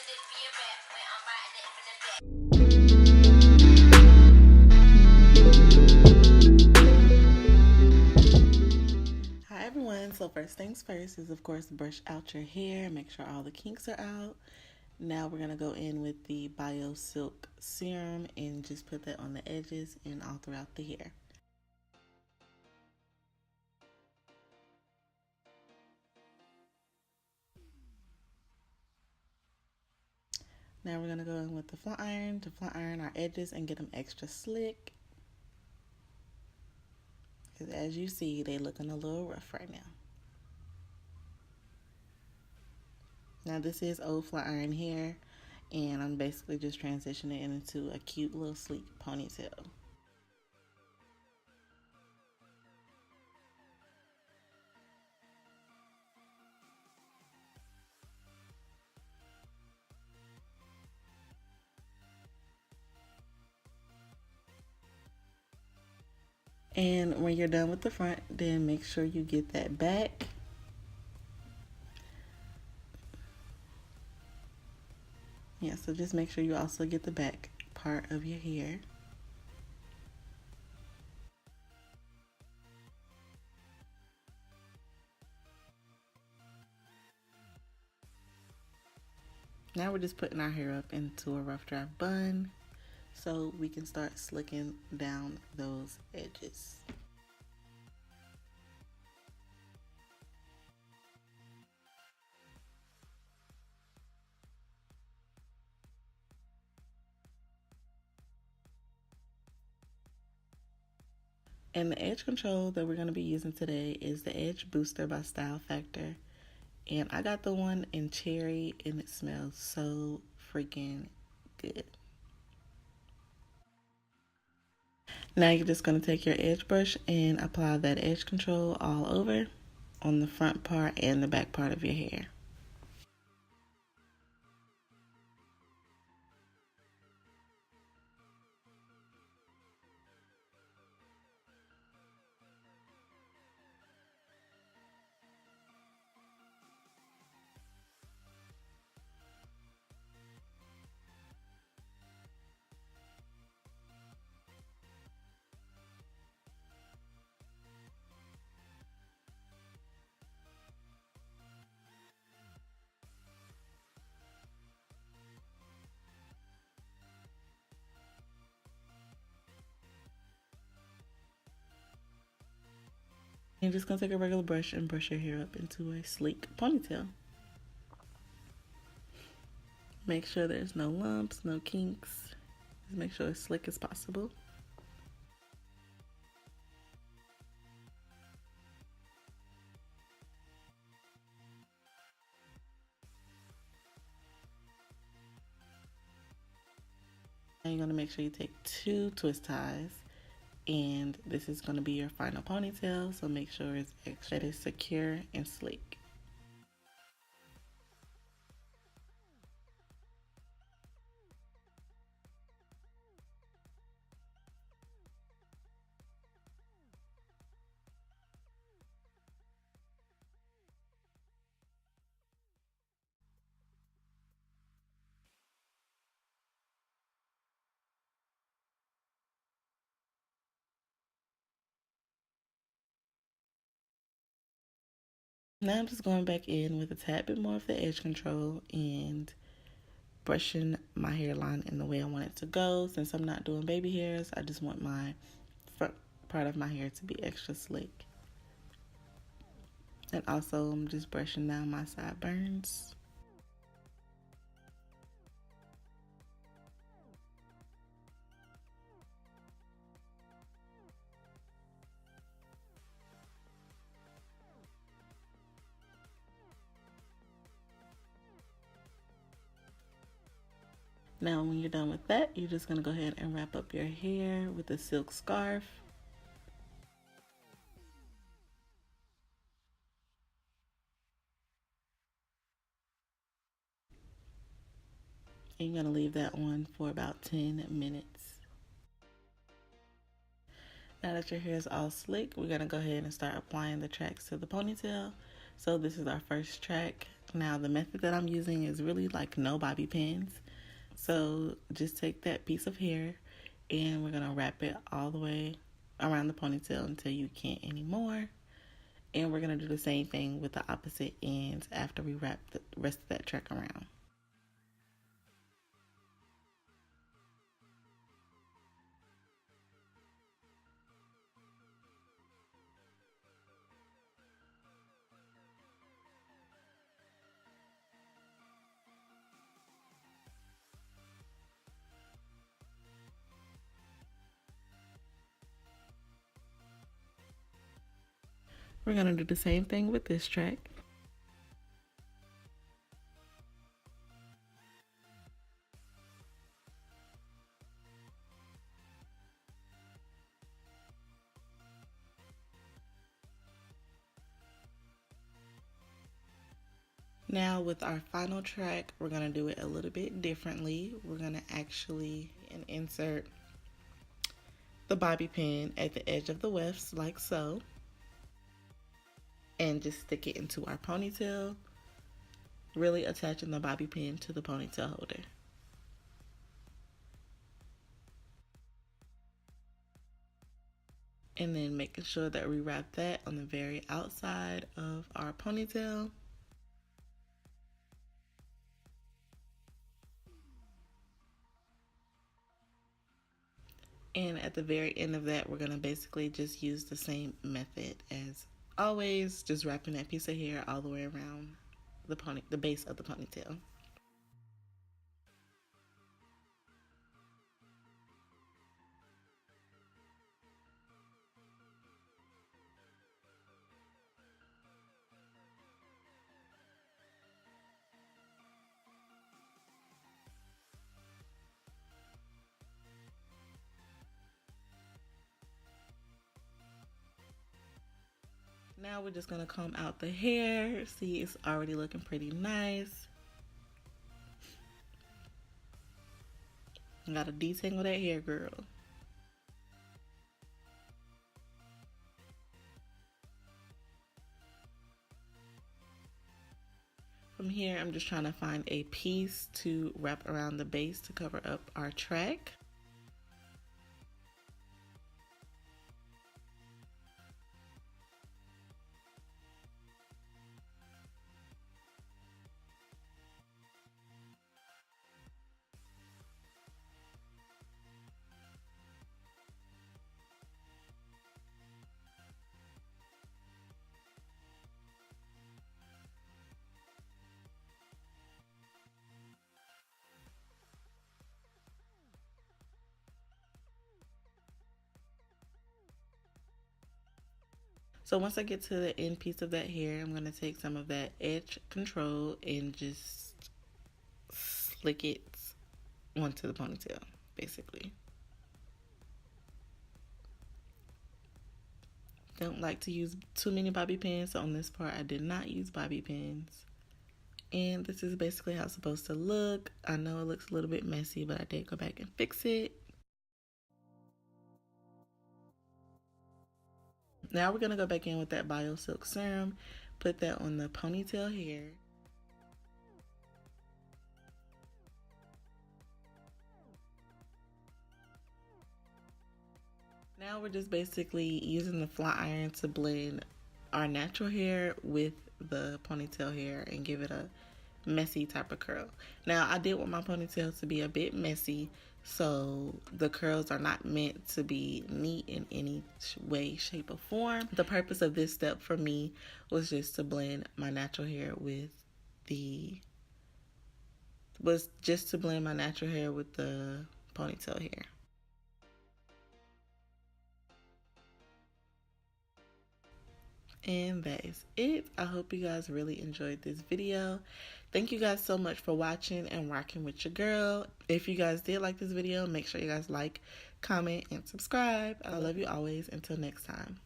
Hi everyone, so first things first is of course brush out your hair, make sure all the kinks are out. Now we're going to go in with the Bio Silk Serum and just put that on the edges and all throughout the hair. Now we're going to go in with the flat iron to flat iron our edges and get them extra slick. Because as you see, they're looking a little rough right now. Now this is old flat iron hair, and I'm basically just transitioning it into a cute little sleek ponytail. And when you're done with the front, then make sure you get that back. Yeah, so just make sure you also get the back part of your hair. Now we're just putting our hair up into a rough draft bun so we can start slicking down those edges. And the edge control that we're going to be using today is the Edge Booster by Style Factor. And I got the one in cherry and it smells so freaking good. Now you're just going to take your edge brush and apply that edge control all over on the front part and the back part of your hair. You're just going to take a regular brush and brush your hair up into a sleek ponytail. Make sure there's no lumps, no kinks. Just make sure it's slick as possible. Now you're going to make sure you take 2 twist ties, and this is going to be your final ponytail, so make sure it's extra, that is secure and sleek. Now I'm just going back in with a tad bit more of the edge control and brushing my hairline in the way I want it to go. Since I'm not doing baby hairs, I just want my front part of my hair to be extra slick. And also I'm just brushing down my sideburns. Now when you're done with that, you're just going to go ahead and wrap up your hair with a silk scarf. And you're going to leave that on for about 10 minutes. Now that your hair is all slick, we're going to go ahead and start applying the tracks to the ponytail. So this is our first track. Now the method that I'm using is really like no bobby pins. So just take that piece of hair and we're gonna wrap it all the way around the ponytail until you can't anymore. And we're gonna do the same thing with the opposite ends after we wrap the rest of that track around. We're gonna do the same thing with this track. Now with our final track, we're gonna do it a little bit differently. We're gonna actually insert the bobby pin at the edge of the wefts like so, and just stick it into our ponytail, really attaching the bobby pin to the ponytail holder. And then making sure that we wrap that on the very outside of our ponytail. And at the very end of that, we're gonna basically just use the same method as always, just wrapping that piece of hair all the way around the base of the ponytail. Now we're just gonna comb out the hair. See, it's already looking pretty nice. Gotta detangle that hair, girl. From here, I'm just trying to find a piece to wrap around the base to cover up our track. So once I get to the end piece of that hair, I'm going to take some of that edge control and just slick it onto the ponytail, basically. Don't like to use too many bobby pins, so on this part I did not use bobby pins. And this is basically how it's supposed to look. I know it looks a little bit messy, but I did go back and fix it. Now we're going to go back in with that Bio Silk Serum, put that on the ponytail hair. Now we're just basically using the flat iron to blend our natural hair with the ponytail hair and give it a messy type of curl. Now I did want my ponytail to be a bit messy, so the curls are not meant to be neat in any way, shape, or form. The purpose of this step for me was just to blend my natural hair with the ponytail hair. And that is it. I hope you guys really enjoyed this video. Thank you guys so much for watching and rocking with your girl. If you guys did like this video, make sure you guys like, comment, and subscribe. I love you always. Until next time.